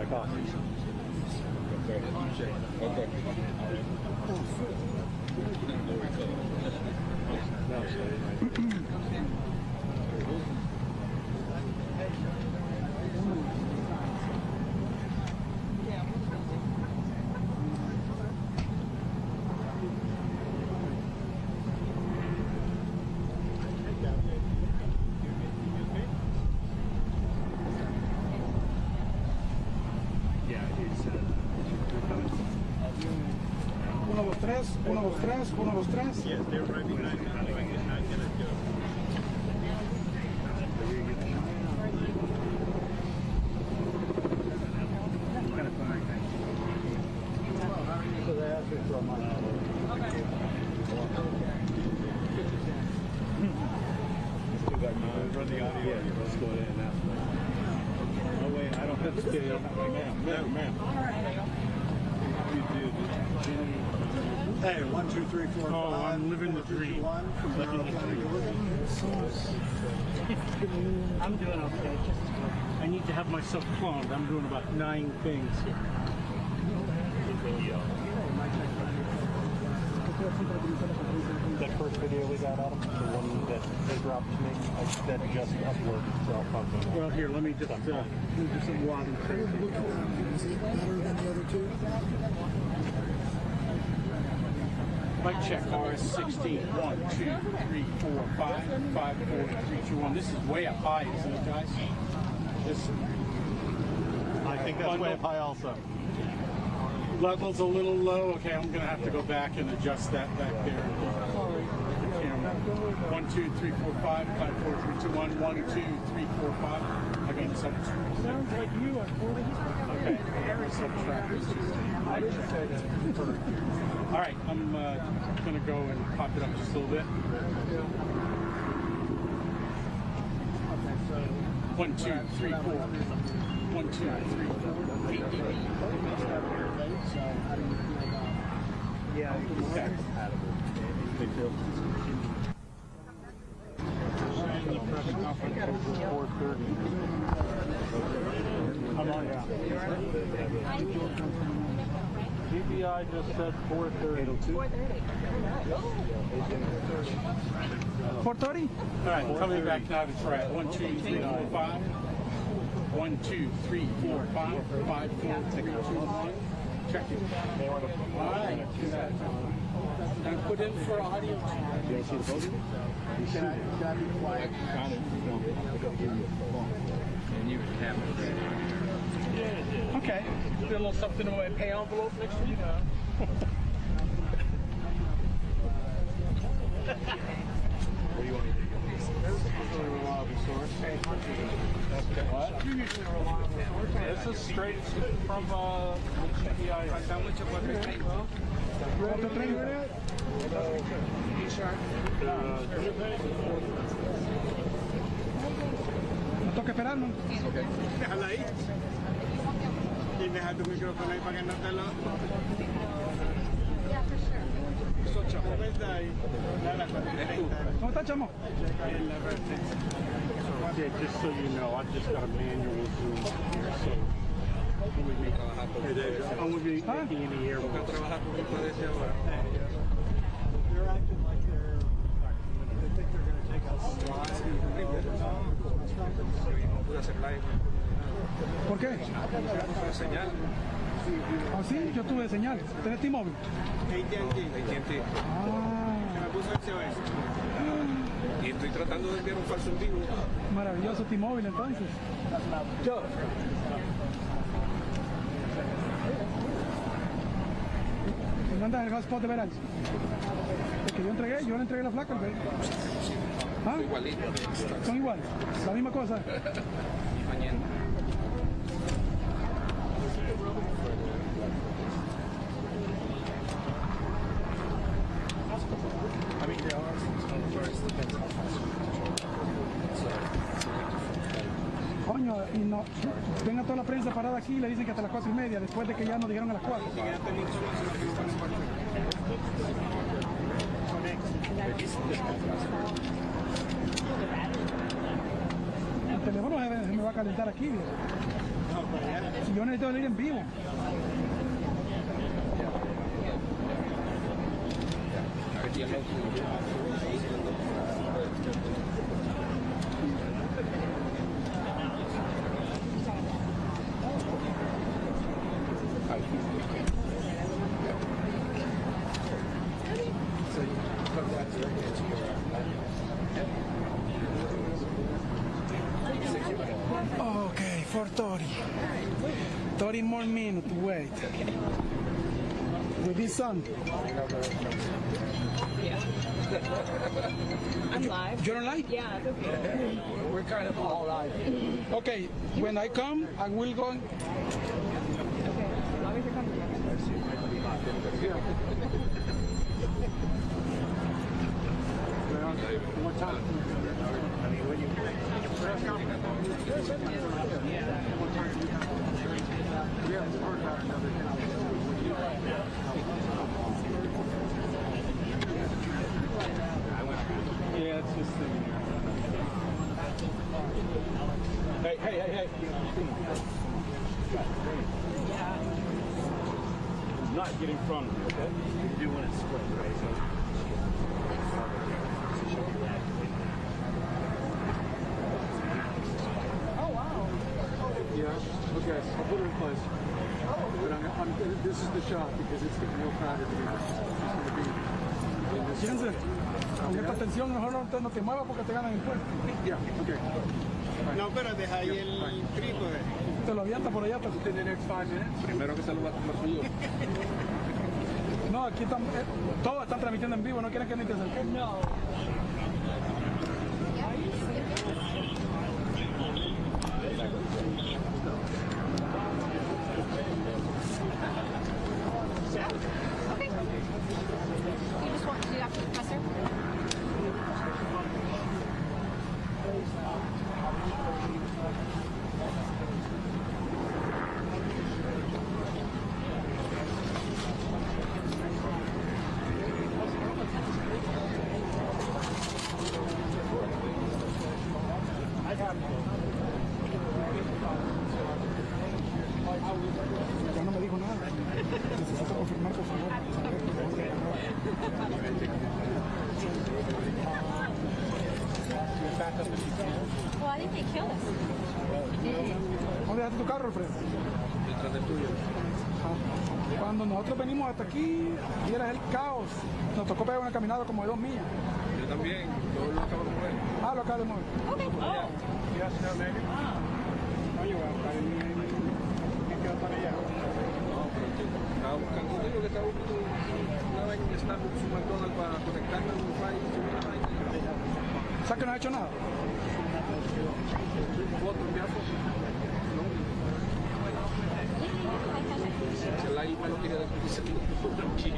copies. Uno, dos, tres. Yes, they're right behind me. So they asked me for a month. Run the audio. Yeah, let's go ahead and ask them. Oh wait, I don't have to stay up. Ma'am. Hey, 1, 2, 3, 4, 5. Oh, I'm living the dream. One from Barrow County. I'm doing okay. I need to have myself cloned. I'm doing about 9 things here. That first video we got out of the one that they dropped to me, that just uploaded, so I'll talk about it. Well, here, let me just do some water. Is it better than the other two? Mic check, RS16. 1, 2, 3, 4, 5, 5, 4, 3, 2, 1. This is way up high, isn't it, guys? This. I think that's way up high also. Level's a little low. Okay, I'm going to have to go back and adjust that back there. The camera. 1, 2, 3, 4, 5, 5, 4, 3, 2, 1. 1, 2, 3, 4, 5. I mean, subtract. Sounds like you are 40. Okay, subtract. All right, I'm going to go and pop it up just a little bit. 1, 2, 3, 4. 1, 2, 3, 4. 8 dB. Yeah, Okay. Big deal. The press conference was 4:30. I'm on, yeah. BBI just said 4:30. 4:30? All right, coming back now to try it. 1, 2, 3, 4, 5. 1, 2, 3, 4, 5. 5, 4, 3, 2, 1. Check it. All right. Now put in for audio. You don't see the podium? You see it. Gotta be quiet. And you have Okay. Did a little something in my pay envelope next week. What do you want me to do? Really reliable source. What? This is straight from GPI. How much of what they take? Me toca esperarlo. Déjala ahí. Y deja tu micrófono ahí para que no te lo... ¿Cómo está ahí? ¿Cómo está, chamo? Yeah, just so you know, I've just got a manual Zoom here, so I won't be making any air. They're acting like they think they're going to take us live. ¿Por qué? Ah, sí, yo tuve señal. ¿Tenés T-Mobile? AT&T. Ah, Se me puso SOS. Y estoy tratando de enviar un falso en vivo. maravilloso T-Mobile entonces. Yo. ¿Me mandas el hotspot de veras? El que yo le entregué la flaca. ¿Ah? Igualito. Son iguales, la misma cosa. Mañana. I mean, there are some first depends on how Coño, y no, venga toda la prensa parada aquí y le dicen que hasta las 4:30, después de que ya nos dijeron a las 4. el teléfono se me va a calentar aquí, viejo. No, para allá. Si yo necesito salir en vivo. Okay, for 30. 30 more minutes to wait. With this sun. I'm live. You don't like? Yeah, it's okay. We're kind of all live. Okay, when I come, I will go. Okay. As long as you're coming. What time? We haven't heard about another Yeah, it's just Hey. Not get in front of you, okay? You do want it split, right? Yeah, okay, I'll put it in place. But this is the shot because it's getting real crowded here. It's going to be in this. Fíjense, con esta tensión mejor no te muevas porque te ganan el puesto. Yeah, okay. No, pero deja ahí el trípode. Te lo avienta por allá. In the next 5 minutes. Primero que se lo va a tomar frío. No, aquí están, todos están transmitiendo en vivo, no quieren que ni te acerques. No. Okay. You just want to do after the presser? Ya no me dijo nada. Necesito confirmar, por favor. Well, I think they killed us. ¿Dónde dejaste tu carro, Alfredo? Detrás del tuyo. Cuando nosotros venimos hasta aquí, y era el caos. Nos tocó pegar una caminada como de 2 millas. Yo también. Yo lo acabo de mover. Ah, lo acabo de mover. Okay. Oh. Yes, no, Megan? Oye, voy a buscar ¿Qué quedó para allá? No, pero estaba buscando. Yo digo que estaba buscando una vaina en Starbucks, un McDonald's para conectarme al Wi-Fi y subir la vaina. O sea que no ha hecho nada. Foto, enviar foto. Se la iba, no quería despedirse. Tranquilo.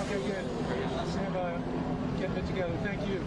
Okay, good. Stand by. Getting it together. Thank you.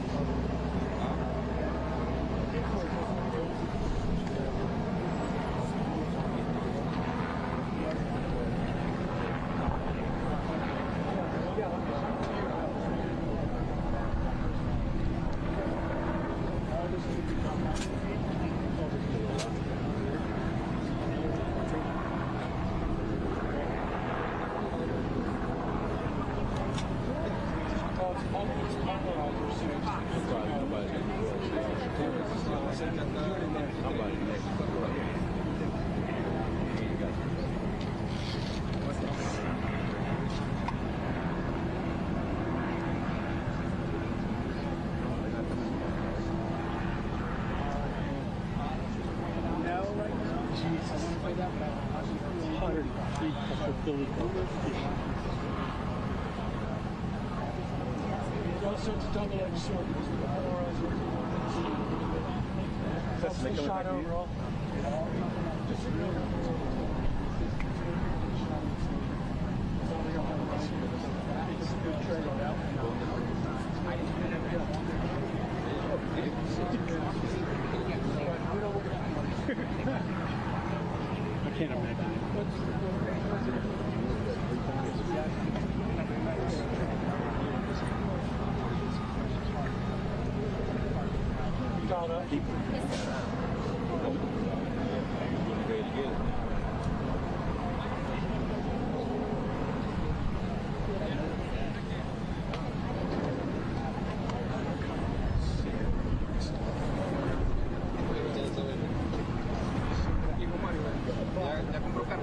Also, it's a double-edged sword. That's the shot overall. I can't imagine Ya compró carro.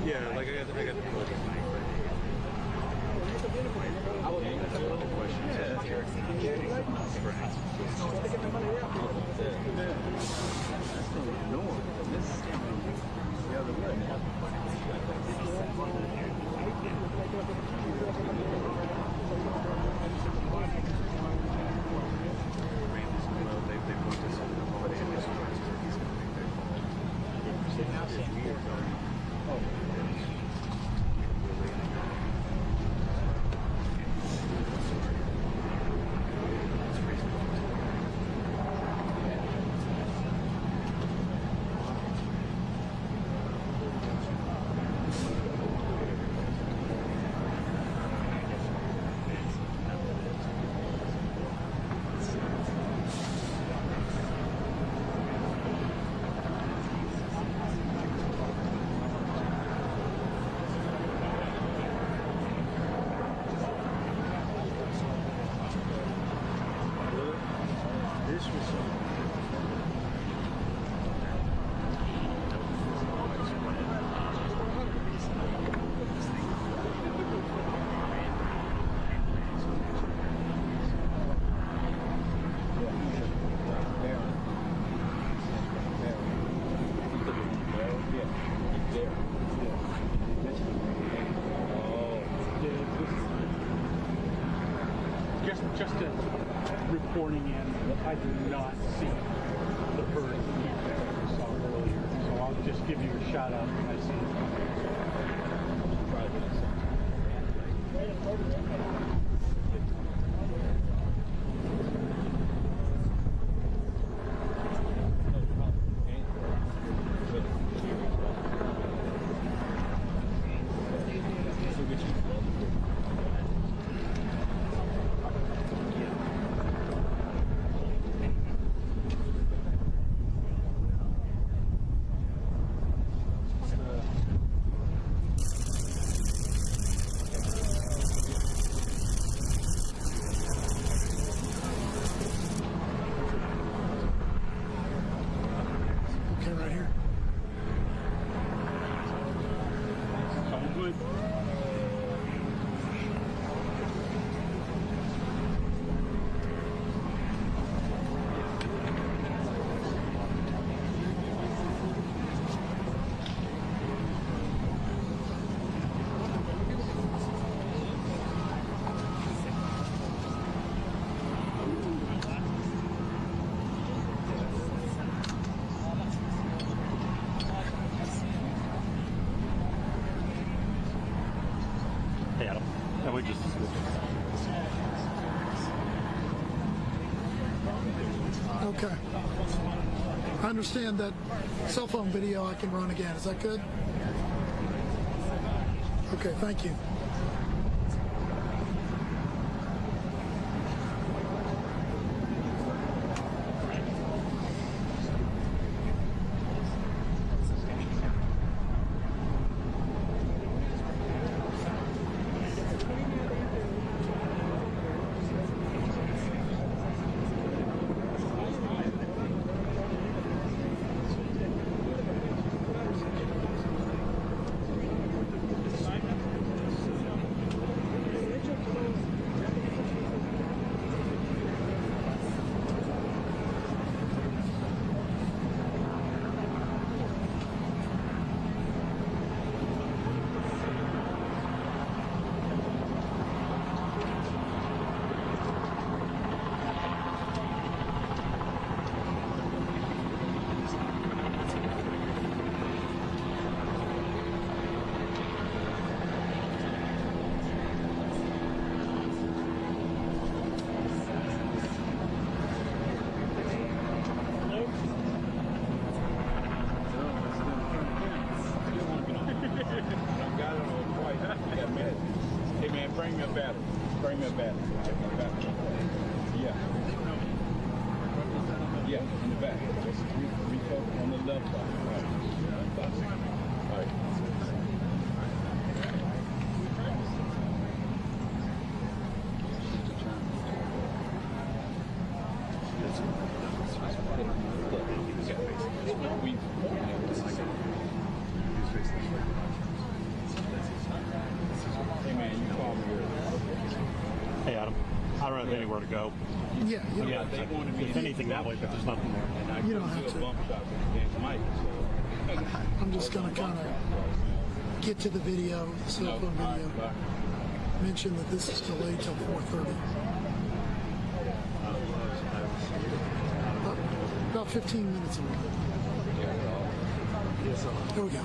Yeah, like I got the just reporting in, I do not see the bird that we saw earlier. So I'll just give you a shout out when I see Hey, Adam. Yeah, we just. Okay. I understand that cell phone video I can run again. Is that good? Okay, thank you. Hey man, bring me a battery. Bring me a battery. Check my battery. Yeah. Yeah, in the back. Just refill on the left side. All right. Hey man, you call me here. Hey, Adam. I don't have anywhere to go. Yeah, you Yeah, they wanted me If to anything that way, but there's nothing there. and I You don't couldn't have do a to. bump shot against Mike, so. I'm just going to kind of get to the video, the cell phone video. Mention that this is delayed till 4:30. About 15 minutes away. There we go.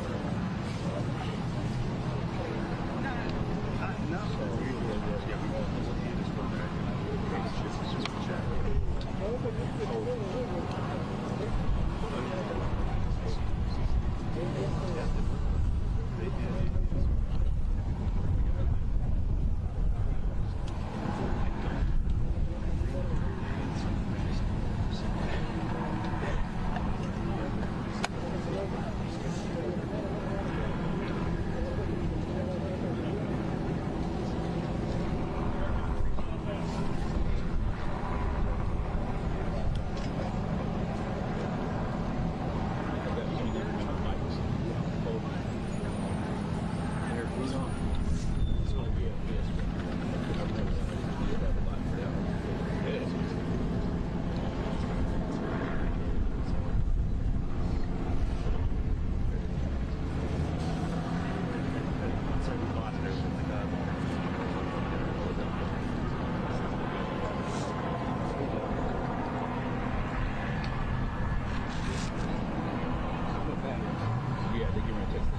Yeah, they give me a test.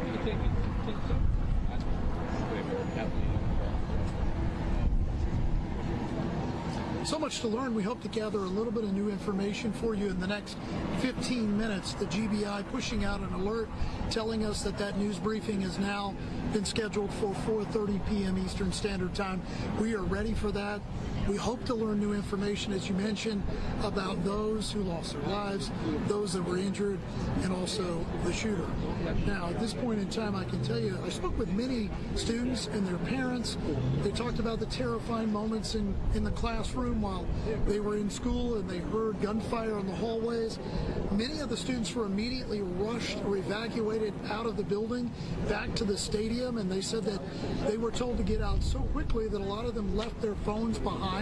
You can take some. So much to learn. We hope to gather a little bit of new information for you in the next 15 minutes. The GBI pushing out an alert telling us that that news briefing has now been scheduled for 4:30 p.m. Eastern Standard Time. We are ready for that. We hope to learn new information, as you mentioned, about those who lost their lives, those that were injured, and also the shooter. Now, at this point in time, I can tell you, I spoke with many students and their parents. They talked about the terrifying moments in the classroom while they were in school and they heard gunfire in the hallways. Many of the students were immediately rushed or evacuated out of the building back to the stadium, and they said that they were told to get out so quickly that a lot of them left their phones behind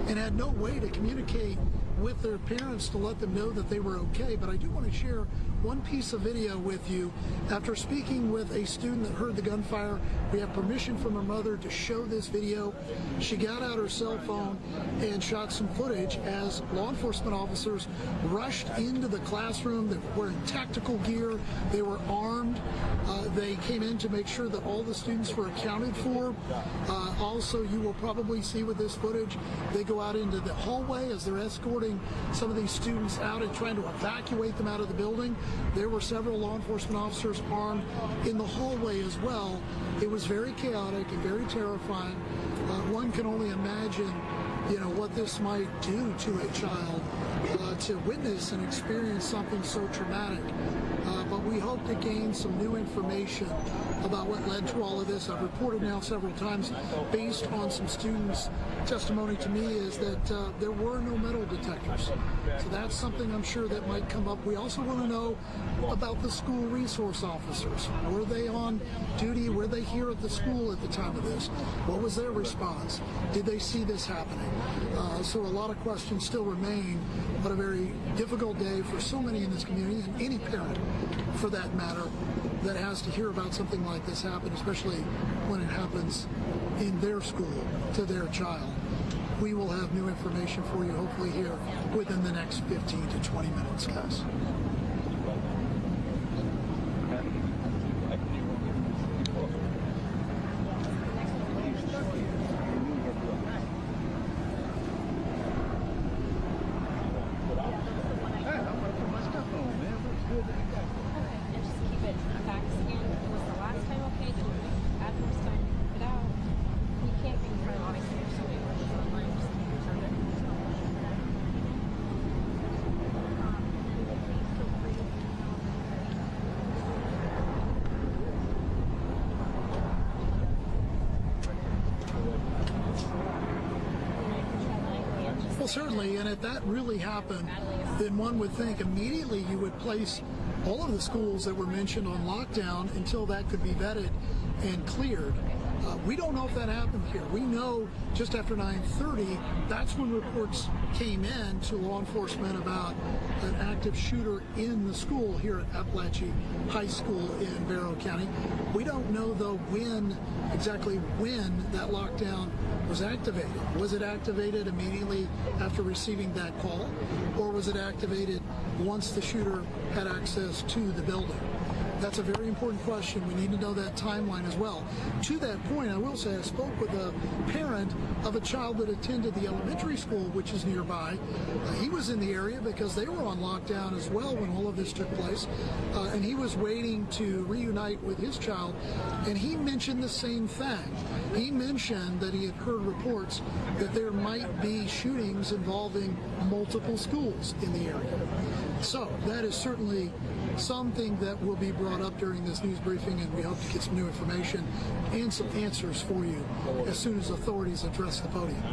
and had no way to communicate with their parents to let them know that they were okay. But I do want to share one piece of video with you. After speaking with a student that heard the gunfire, we have permission from her mother to show this video. She got out her cell phone and shot some footage as law enforcement officers rushed into the classroom. They were wearing tactical gear. They were armed. They came in to make sure that all the students were accounted for. Also, you will probably see with this footage, they go out into the hallway as they're escorting some of these students out and trying to evacuate them out of the building. There were several law enforcement officers armed in the hallway as well. It was very chaotic and very terrifying. One can only imagine, what this might do to a child to witness and experience something so traumatic. But we hope to gain some new information about what led to all of this. I've reported now several times, based on some students' testimony to me, is that there were no metal detectors. So that's something I'm sure that might come up. We also want to know about the school resource officers. Were they on duty? Were they here at the school at the time of this? What was their response? Did they see this happening? So a lot of questions still remain, but a very difficult day for so many in this community, and any parent for that matter, that has to hear about something like this happen, especially when it happens in their school to their child. We will have new information for you hopefully here within the next 15 to 20 minutes, guys. And just keep it back scan. Was the last time okay? Did admiral's time keep it out? You can't confirm, obviously, there's so many questions online. Just confirm it. Well, certainly, and if that really happened, then one would think immediately you would place all of the schools that were mentioned on lockdown until that could be vetted and cleared. We don't know if that happened here. We know just after 9:30, that's when reports came in to law enforcement about an active shooter in the school here at Apalachee High School in Barrow County. We don't know, though, exactly when that lockdown was activated. Was it activated immediately after receiving that call, or was it activated once the shooter had access to the building? That's a very important question. We need to know that timeline as well. To that point, I will say I spoke with a parent of a child that attended the elementary school, which is nearby. He was in the area because they were on lockdown as well when all of this took place. And he was waiting to reunite with his child. And he mentioned the same thing. He mentioned that he had heard reports that there might be shootings involving multiple schools in the area. So that is certainly something that will be brought up during this news briefing, and we hope to get some new information and some answers for you as soon as authorities address the podium.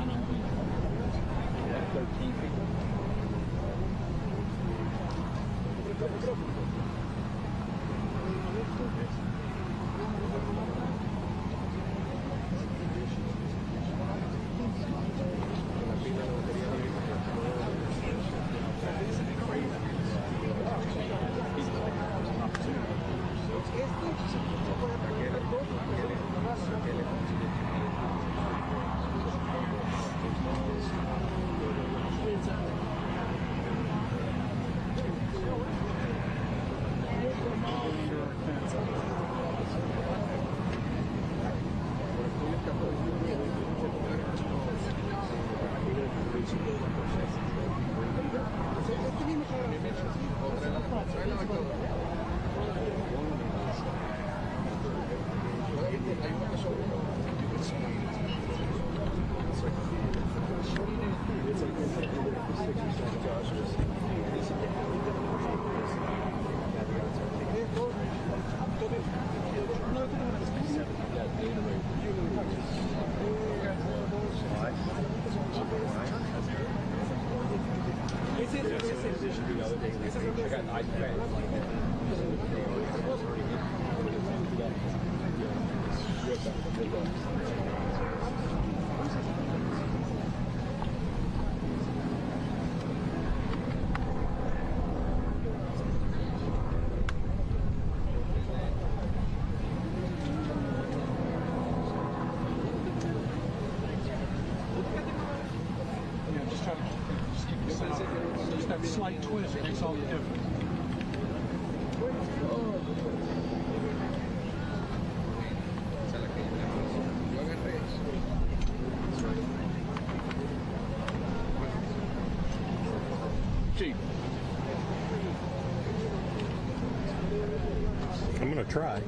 Just that slight twist makes all the difference. try.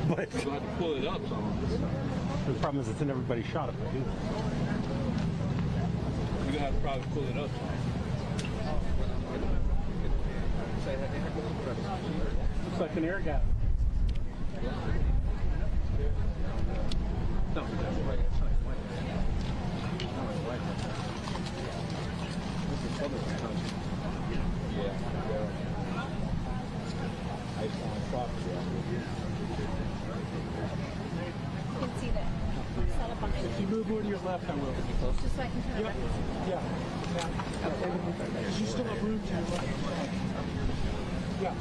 But You'll have to pull it up some. the problem is it's in everybody's shot if I do. You're gonna have to probably pull it up some. Looks like an air gap. No, that's right. This is Southern County. Yeah. I saw property. You can see that setup behind If you it. move over to your left, I will. Just so I can turn around. Yeah. You still have room to. Yeah.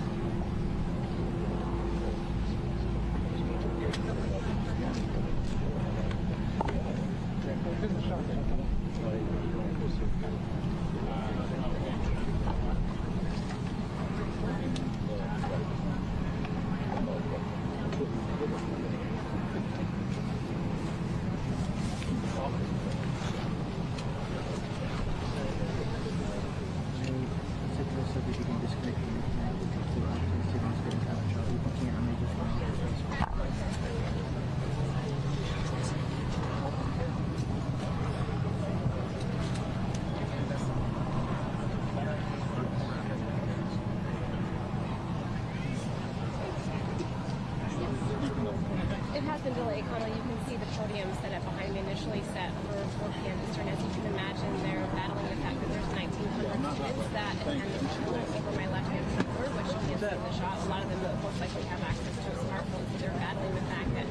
It has been delayed, Connell. You can see the podium set up behind me, initially set for 4 p.m. Eastern. As you can imagine, they're battling the fact that there's 1,900 students that attend the school over my left-hand shoulder, which can't see the shot. A lot of them most likely have access to a smartphone, so they're battling the fact that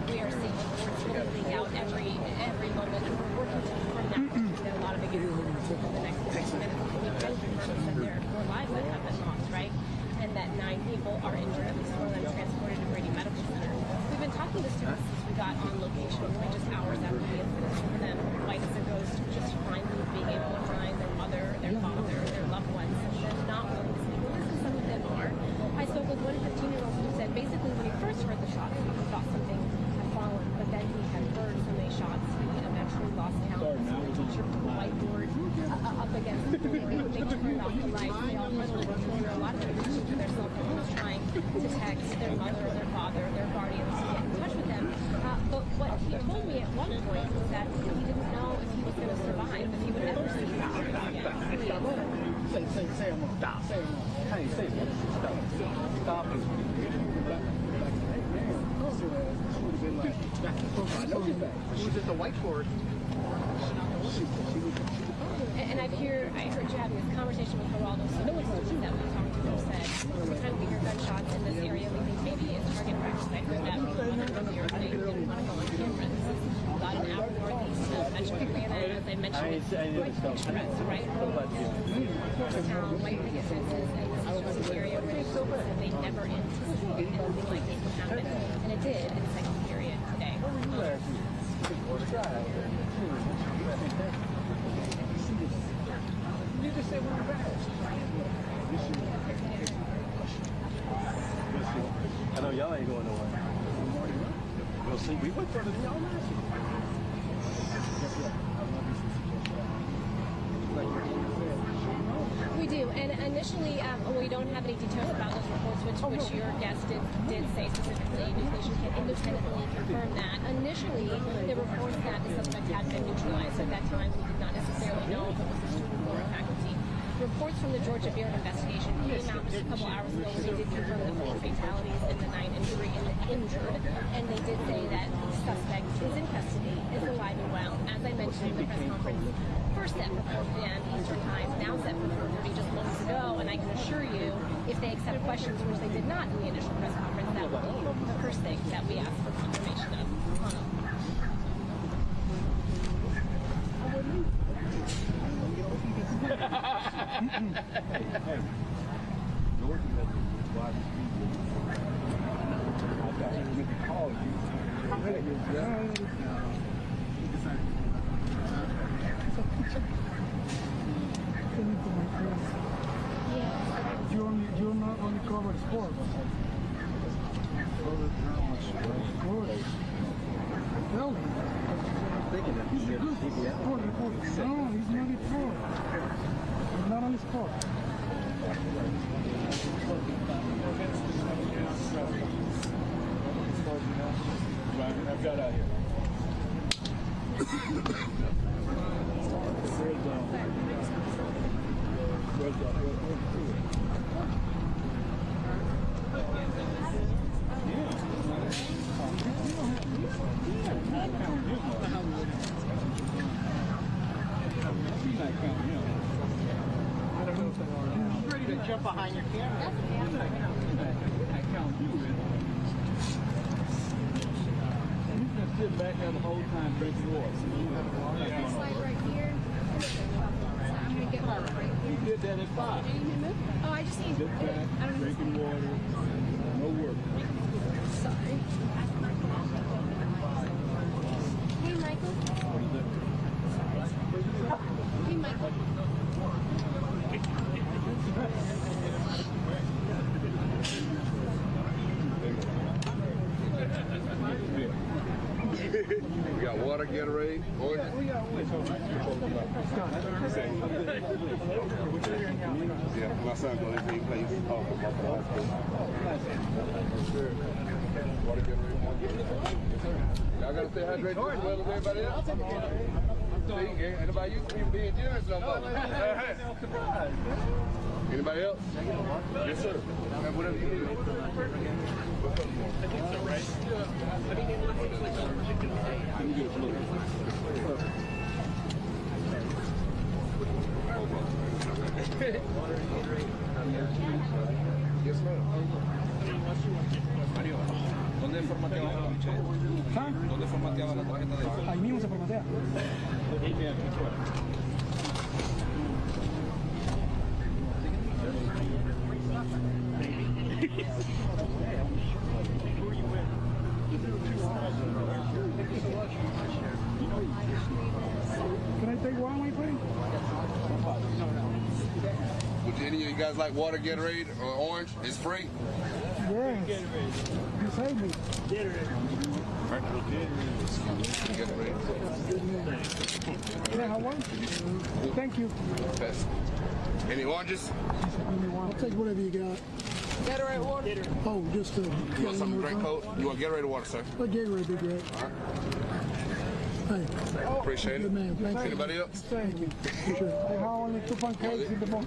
we are seeing reports filtering out every moment, and we're working to confirm that. There's a lot of big incidents over the next 6 minutes. We can confirm that there are 4 lives that have been lost, right? And that 9 people are injured, at least 4 of them transported to Brady Medical Center. We've been talking to students since we got on location, only just hours after the incident. Some of them, white as it goes, just finally being able to find their mother, their father, their loved ones. Some of them not willing to speak English, and some of them are. I spoke with one 15-year-old who said basically when he first heard the shots, he thought something had fallen, but then he had heard so many shots, he eventually lost count. So the teacher put the whiteboard up against the door. They turned off the lights. They all huddled in the corner. A lot of them were reaching for their cell phones, trying to text their mother or their father, their guardians to get in touch with them. But what he told me at one point was that he didn't know if he was going to survive, if he would ever see his daughter again. Say them all. Stop. Say them all. Hey, say them. Stop. Stop. Who's at the whiteboard? And I heard you having this conversation with Geraldo. So no students that we talked to said, every time we hear gunshots in this area, we think maybe it's target practice. I heard that from one of here. They didn't want to go on camera. This is about an hour northeast of Metro Atlanta. As I mentioned, it's white picturesque, right? Horstown, white picket fences, and this is just an area where they never anticipated anything like this would happen. And it did in the second period today. I know y'all ain't going nowhere. We'll see. We went further than y'all last year. We do, and initially we don't have any details about those reports, which your guest did say specifically. News Nation can independently confirm that. Initially, the reports that the suspect had been neutralized. At that time, we did not necessarily know if it was a student or a faculty. Reports from the Georgia Beard investigation came out just a couple hours ago. They did confirm the 4 fatalities and the 9 injured, and they did say that the suspect is in custody, is alive and well. As I mentioned in the press conference, first set for 4 p.m. Eastern Time, now set for 4:30 just moments ago, and I can assure you, if they accept questions, which they did not in the initial press conference, that will be the first thing that we ask for confirmation of. You not only cover sports. Tell him. He's a good sport reporter. No, he's not a sport. He's not on sport. I've got out here. Ready to jump behind your camera. Sit back there the whole time drinking water. Slide right here. I'm gonna get right here. You did that at 5. Oh, I just need. Sit back, I don't drinking water, no work. Sorry. Hey, Michael. Hey, Michael. We got water, Gatorade, orange. Yeah, my son goes to the place. Oh, water, Gatorade. Y'all gotta stay hydrated as well as everybody else. Anybody you being generous no more? Anybody else? Yes, sir. Whatever you need. Yes, ma'am. ¿Dónde formateaba la bicheta? ¿Dónde formateaba la tarjeta de Ahí mismo se formatea. Can I take one, my friend? Would any of you guys like water, Gatorade, or orange? It's free. Yes. You saved me. Gatorade. Can I have one? Thank you. Best. Any oranges? I'll take whatever you got. Gatorade water. Oh, just a You want something to drink cold? You want Gatorade or water, sir? A Gatorade would be great. Hey, Appreciate good it. man. Thank you. Anybody else? Thank you. Sure. I have only 2 pancakes in the box.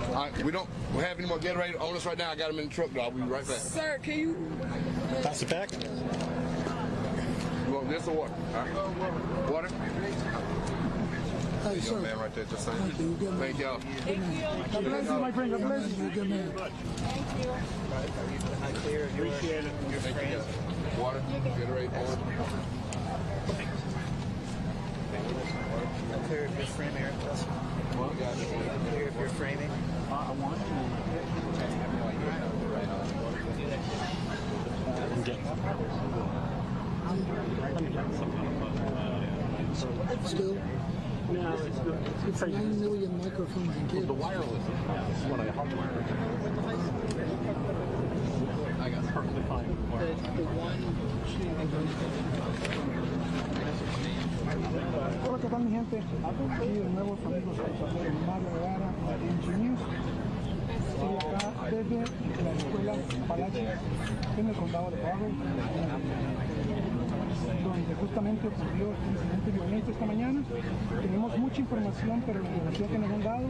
All right, we don't have any more Gatorade on us right now. I got them in the truck, though. I'll be right back. Sir, can you? Pass it back. You want this or water? All right. Water? Hey, Young sir. man right there, just saying. Thank you. Good man. Thank y'all. God bless you, my friend. God bless you. Good man. Appreciate it. Thank you. Water, Gatorade, orange. Clear if you're framing or plus. Clear if you're framing. Still? No, it's 9 million microphones and cables. The wireless is what I hardwired. I got perfectly fine. Hola, ¿qué tal, mi gente? Aquí de nuevo, sus amigos Mario Guevara, News. Estoy acá desde la escuela Apalachee en el condado de Barrow, donde justamente ocurrió este incidente violento esta mañana. Tenemos mucha información, pero la información que nos han dado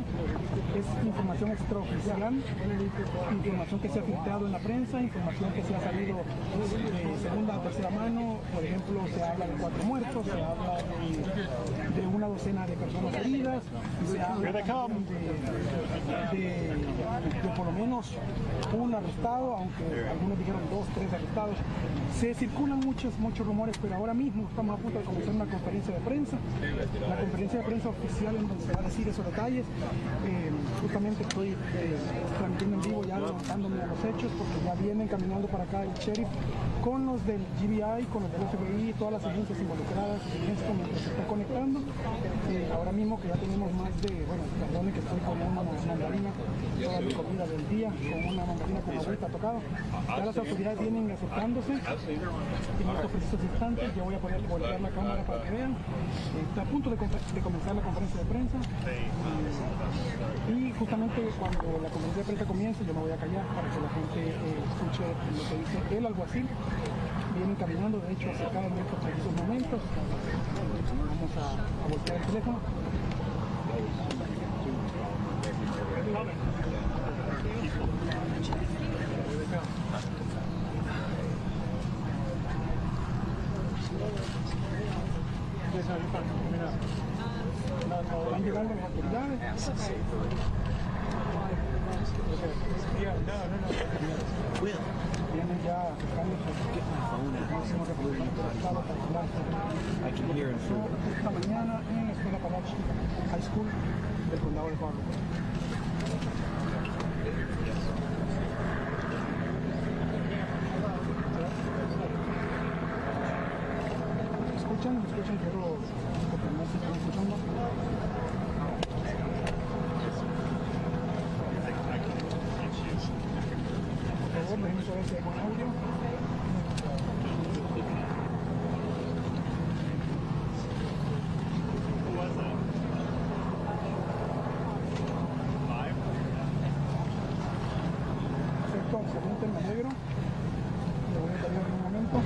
es información extraoficial, información que se ha filtrado en la prensa, información que se ha salido de segunda a tercera mano. Por ejemplo, se habla de 4 muertos, se habla de una docena de personas heridas, y se habla de por lo menos un arrestado, aunque algunos dijeron 2, 3 arrestados. Se circulan muchos rumores, pero ahora mismo estamos a punto de comenzar una conferencia de prensa, la conferencia de prensa oficial en donde se va a decir esos detalles. Justamente estoy transmitiendo en vivo, ya adelantándome a los hechos, porque ya vienen caminando para acá el sheriff con los del GBI, con los del FBI, todas las agencias involucradas, mientras se está conectando. Ahora mismo que ya tenemos más de, bueno, perdone que estoy con una mandarina, toda mi comida del día, con una mandarina con agüita tocada. Ya las autoridades vienen acercándose. En estos precisos instantes yo voy a poder voltear la cámara para que vean. Está a punto de comenzar la conferencia de prensa. Y justamente cuando la conferencia de prensa comience yo me voy a callar para que la gente escuche lo que dice el alguacil. vienen caminando, de hecho acercaron en estos precisos momentos. Vamos a voltear el teléfono. Van llegando las autoridades. Vienen ya acercándose máximo que pueden estado para hablar esta mañana en la escuela Apalachee High School del condado de Barrow. ¿Me escuchan? Quiero confirmar si están escuchando. Por favor, déjenme saber si hay buen audio. Perfecto, excelente, me alegro. Lo voy a tener en un momento.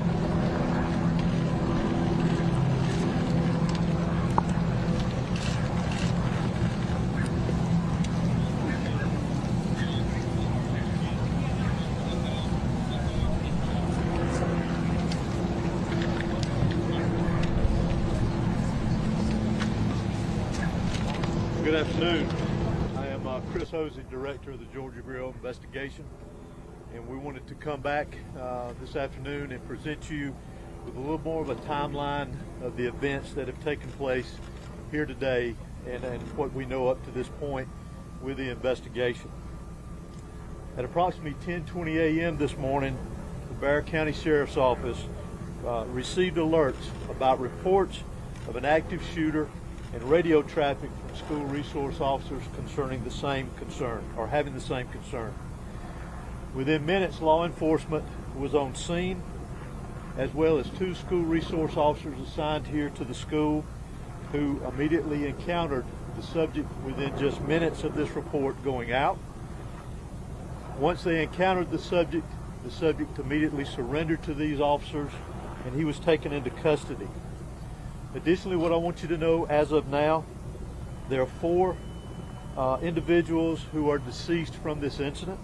Good afternoon. I am Chris Hosey, Director of the Georgia Grill Investigation, and we wanted to come back this afternoon and present you with a little more of a timeline of the events that have taken place here today and what we know up to this point with the investigation. At approximately 10:20 a.m. this morning, the Barrow County Sheriff's Office received alerts about reports of an active shooter and radio traffic from school resource officers concerning the same concern, or having the same concern. Within minutes, law enforcement was on scene, as well as 2 school resource officers assigned here to the school who immediately encountered the subject within just minutes of this report going out. Once they encountered the subject immediately surrendered to these officers and he was taken into custody. Additionally, what I want you to know as of now, there are 4 individuals who are deceased from this incident,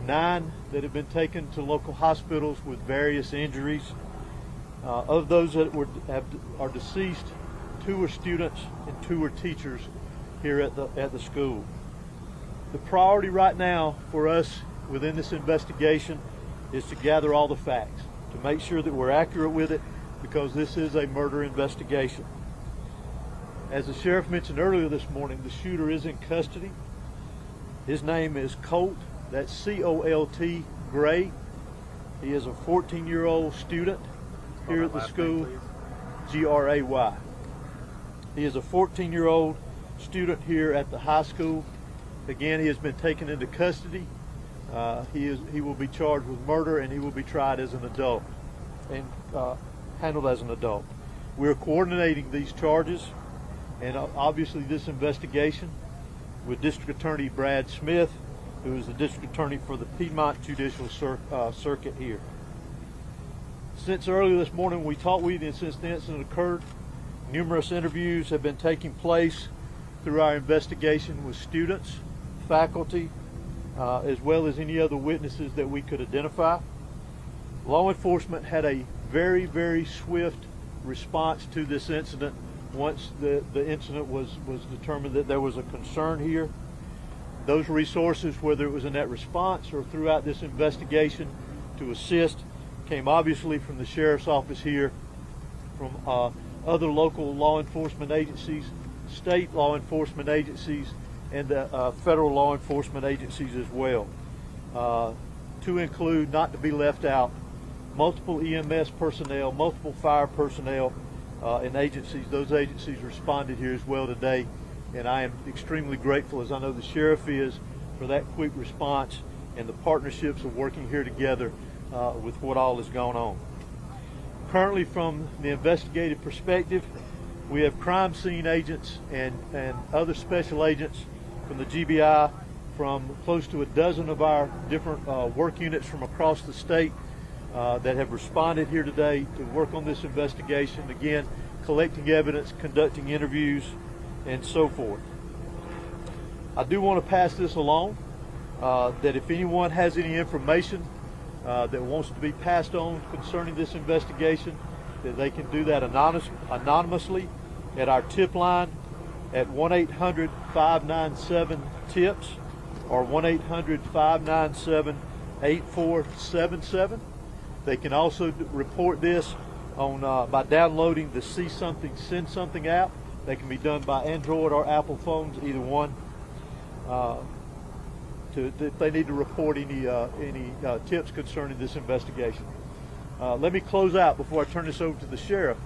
9 that have been taken to local hospitals with various injuries. Of those that are deceased, 2 were students and 2 were teachers here at the school. The priority right now for us within this investigation is to gather all the facts, to make sure that we're accurate with it, because this is a murder investigation. As the sheriff mentioned earlier this morning, the shooter is in custody. His name is Colt, that's C-O-L-T, Gray. He is a 14-year-old student here at the school, G-R-A-Y. He is a 14-year-old student here at the high school. Again, he has been taken into custody. He will be charged with murder and he will be tried as an adult and handled as an adult. We're coordinating these charges and obviously this investigation with District Attorney Brad Smith, who is the District Attorney for the Piedmont Judicial Circuit here. Since earlier this morning we talked with you and since the incident occurred, numerous interviews have been taking place through our investigation with students, faculty, as well as any other witnesses that we could identify. Law enforcement had a very, very swift response to this incident once the incident was determined that there was a concern here. Those resources, whether it was in that response or throughout this investigation to assist, came obviously from the Sheriff's Office here, from other local law enforcement agencies, state law enforcement agencies, and federal law enforcement agencies as well. To include, not to be left out, multiple EMS personnel, multiple fire personnel, and agencies. Those agencies responded here as well today, and I am extremely grateful, as I know the sheriff is, for that quick response and the partnerships of working here together with what all has gone on. Currently, from the investigative perspective, we have crime scene agents and other special agents from the GBI, from close to a dozen of our different work units from across the state, that have responded here today to work on this investigation. Again, collecting evidence, conducting interviews, and so forth. I do want to pass this along, that if anyone has any information that wants to be passed on concerning this investigation, that they can do that anonymously at our tip line at 1-800-597-TIPS or 1-800-597-8477. They can also report this on by downloading the See Something, Send Something app. They can be done by Android or Apple phones, either one. If they need to report any tips concerning this investigation. Let me close out before I turn this over to the sheriff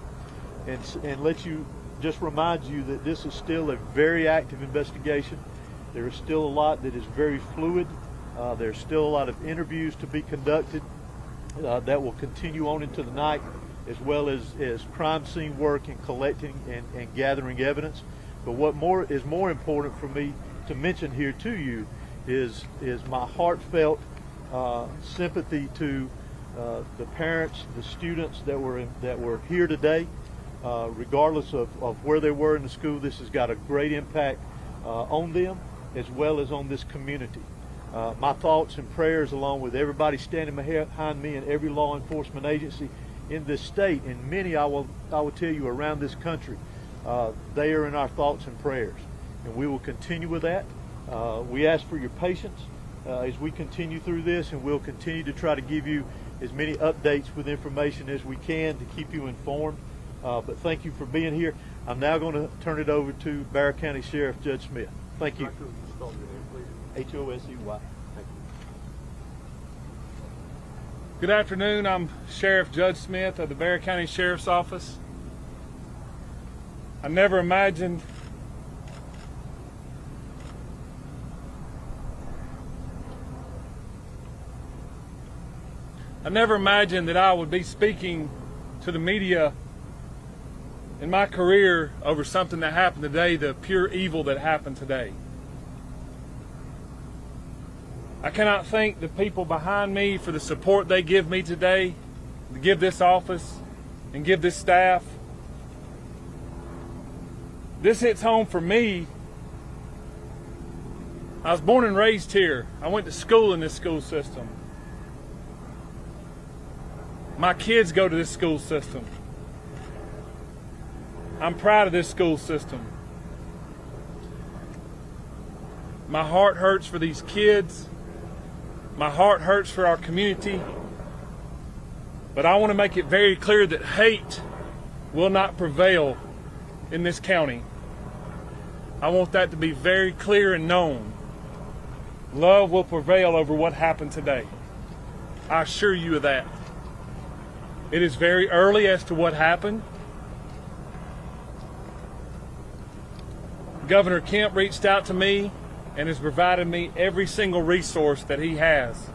and just remind you that this is still a very active investigation. There is still a lot that is very fluid. There's still a lot of interviews to be conducted that will continue on into the night, as well as crime scene work and collecting and gathering evidence. But what is more important for me to mention here to you is my heartfelt sympathy to the parents, the students that were here today. Regardless of where they were in the school, this has got a great impact on them as well as on this community. My thoughts and prayers, along with everybody standing behind me and every law enforcement agency in this state, and many I will tell you around this country, they are in our thoughts and prayers, and we will continue with that. We ask for your patience as we continue through this, and we'll continue to try to give you as many updates with information as we can to keep you informed. But thank you for being here. I'm now going to turn it over to Barrow County Sheriff Judge Smith. Thank you. H-O-S-E-Y. Thank you. Good afternoon. I'm Sheriff Judge Smith of the Barrow County Sheriff's Office. I never imagined that I would be speaking to the media in my career over something that happened today, the pure evil that happened today. I cannot thank the people behind me for the support they give me today, to give this office and give this staff. This hits home for me. I was born and raised here. I went to school in this school system. My kids go to this school system. I'm proud of this school system. My heart hurts for these kids. My heart hurts for our community. But I want to make it very clear that hate will not prevail in this county. I want that to be very clear and known. Love will prevail over what happened today. I assure you of that. It is very early as to what happened. Governor Kemp reached out to me and has provided me every single resource that he has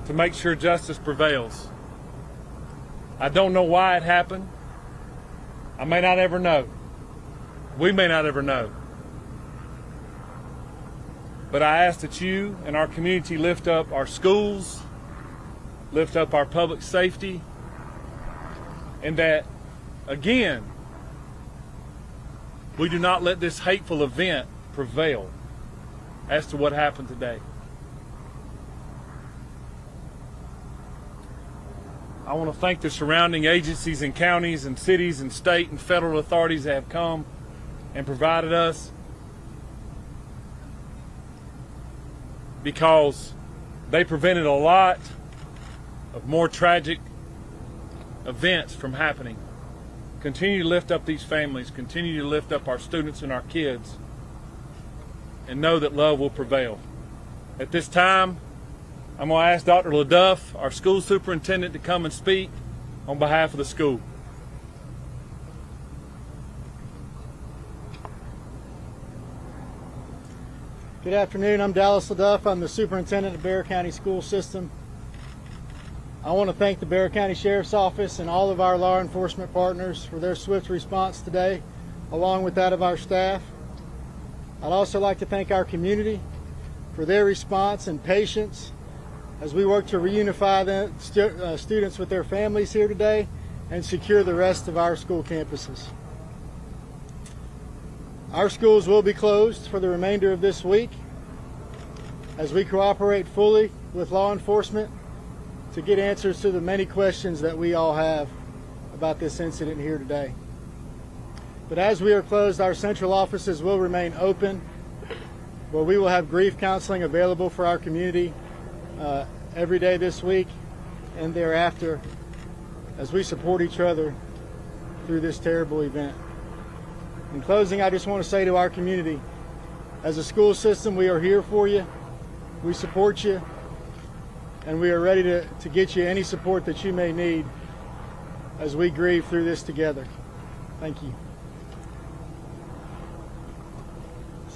to make sure justice prevails. I don't know why it happened. I may not ever know. We may not ever know. But I ask that you and our community lift up our schools, lift up our public safety, and that, again, we do not let this hateful event prevail as to what happened today. I want to thank the surrounding agencies and counties and cities and state and federal authorities that have come and provided us, because they prevented a lot of more tragic events from happening. Continue to lift up these families, continue to lift up our students and our kids, and know that love will prevail. At this time, I'm going to ask Dr. LaDuff, our school superintendent, to come and speak on behalf of the school. Good afternoon. I'm Dallas LaDuff. I'm the superintendent of Barrow County School System. I want to thank the Barrow County Sheriff's Office and all of our law enforcement partners for their swift response today, along with that of our staff. I'd also like to thank our community for their response and patience as we work to reunify the students with their families here today and secure the rest of our school campuses. Our schools will be closed for the remainder of this week as we cooperate fully with law enforcement to get answers to the many questions that we all have about this incident here today. But as we are closed, our central offices will remain open, where we will have grief counseling available for our community every day this week and thereafter as we support each other through this terrible event. In closing, I just want to say to our community, as a school system, we are here for you, we support you, and we are ready to get you any support that you may need as we grieve through this together. Thank you.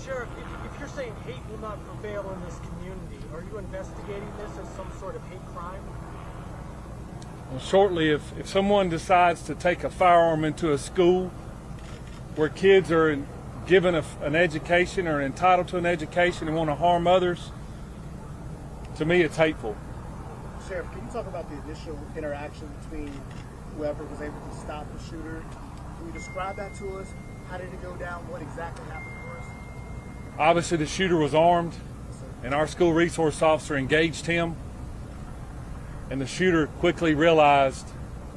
Sheriff, if you're saying hate will not prevail in this community, are you investigating this as some sort of hate crime? Well, shortly, if someone decides to take a firearm into a school where kids are given an education or entitled to an education and want to harm others, to me it's hateful. Sheriff, can you talk about the initial interaction between whoever was able to stop the shooter? Can you describe that to us? How did it go down? What exactly happened for us? Obviously the shooter was armed, and our school resource officer engaged him, and the shooter quickly realized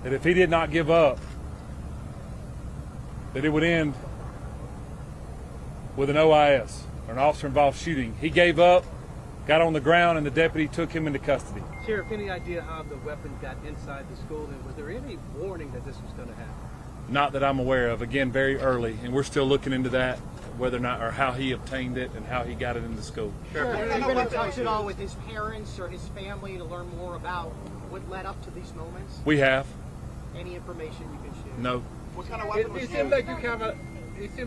that if he did not give up, that it would end with an OIS, or an officer-involved shooting. He gave up, got on the ground, and the deputy took him into custody. Sheriff, any idea how the weapon got inside the school, and was there any warning that this was going to happen? Not that I'm aware of. Again, very early, and we're still looking into that, whether or not, or how he obtained it and how he got it in the school. Have you been in touch at all with his parents or his family to learn more about what led up to these moments? We have. Any information you can share? No. What kind of weapon was It seems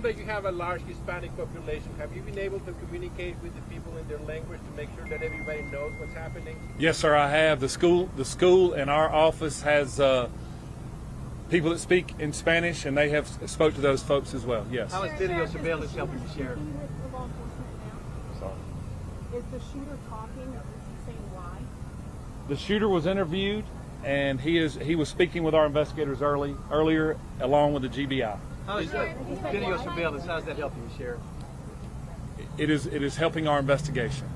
like you have a large Hispanic population. Have you been able to communicate with the people in their language to make sure that everybody knows what's happening? Yes, sir, I have. The school and our office has people that speak in Spanish, and they have spoke to those folks as well. Yes. How is video surveillance helping you, Sheriff? Sorry. Is the shooter talking? Is he saying why? The shooter was interviewed, and he was speaking with our investigators earlier, along with the GBI. How is video surveillance? How's that helping you, Sheriff? It is helping our investigation.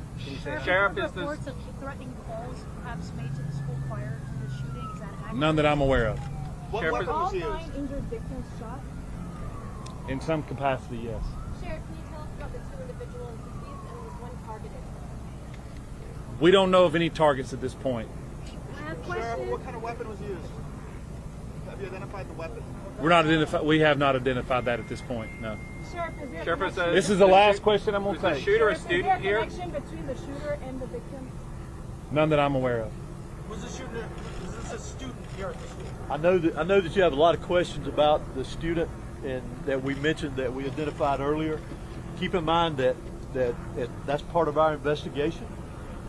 Sheriff, is reports of threatening calls perhaps made to the school prior to the shooting? Is that accurate? None that I'm aware of. What weapon was used? All 9 injured victims shot? In some capacity, yes. Sheriff, can you tell us about the 2 individuals deceased and was one targeted? We don't know of any targets at this point. Sheriff, what kind of weapon was used? Have you identified the weapon? We have not identified that at this point. No. Sheriff, This is the last question I'm going to take. Was the shooter a student here? Is there a connection between the shooter and the victim? None that I'm aware of. Was this a student here at the school? I know that you have a lot of questions about the student and that we mentioned that we identified earlier. Keep in mind that that's part of our investigation,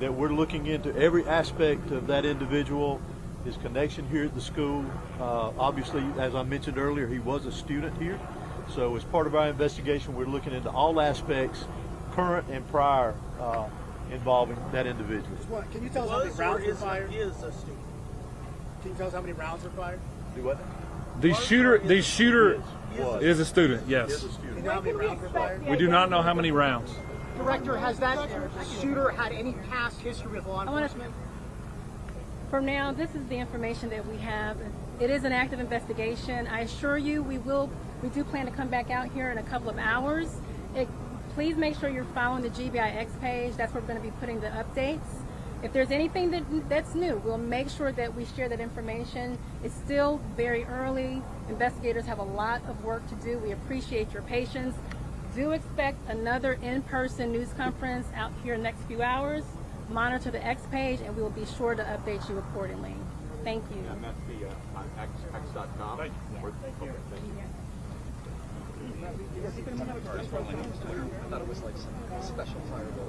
that we're looking into every aspect of that individual, his connection here at the school. Obviously, as I mentioned earlier, he was a student here. So as part of our investigation, we're looking into all aspects, current and prior, involving that individual. Can you tell us how many rounds were fired? He is a student. Can you tell us how many rounds were fired? Do what? The shooter is a student, yes. Do you know how many rounds were fired? We do not know how many rounds. Director, has that shooter had any past history with law enforcement? For now, this is the information that we have. It is an active investigation. I assure you we do plan to come back out here in a couple of hours. Please make sure you're following the GBIX page. That's where we're going to be putting the updates. If there's anything that's new, we'll make sure that we share that information. It's still very early. Investigators have a lot of work to do. We appreciate your patience. Do expect another in-person news conference out here in the next few hours. Monitor the X page, and we will be sure to update you accordingly. Thank you. And that's the x.com? Thank you. Okay, thank you. I thought it was like some special fireball.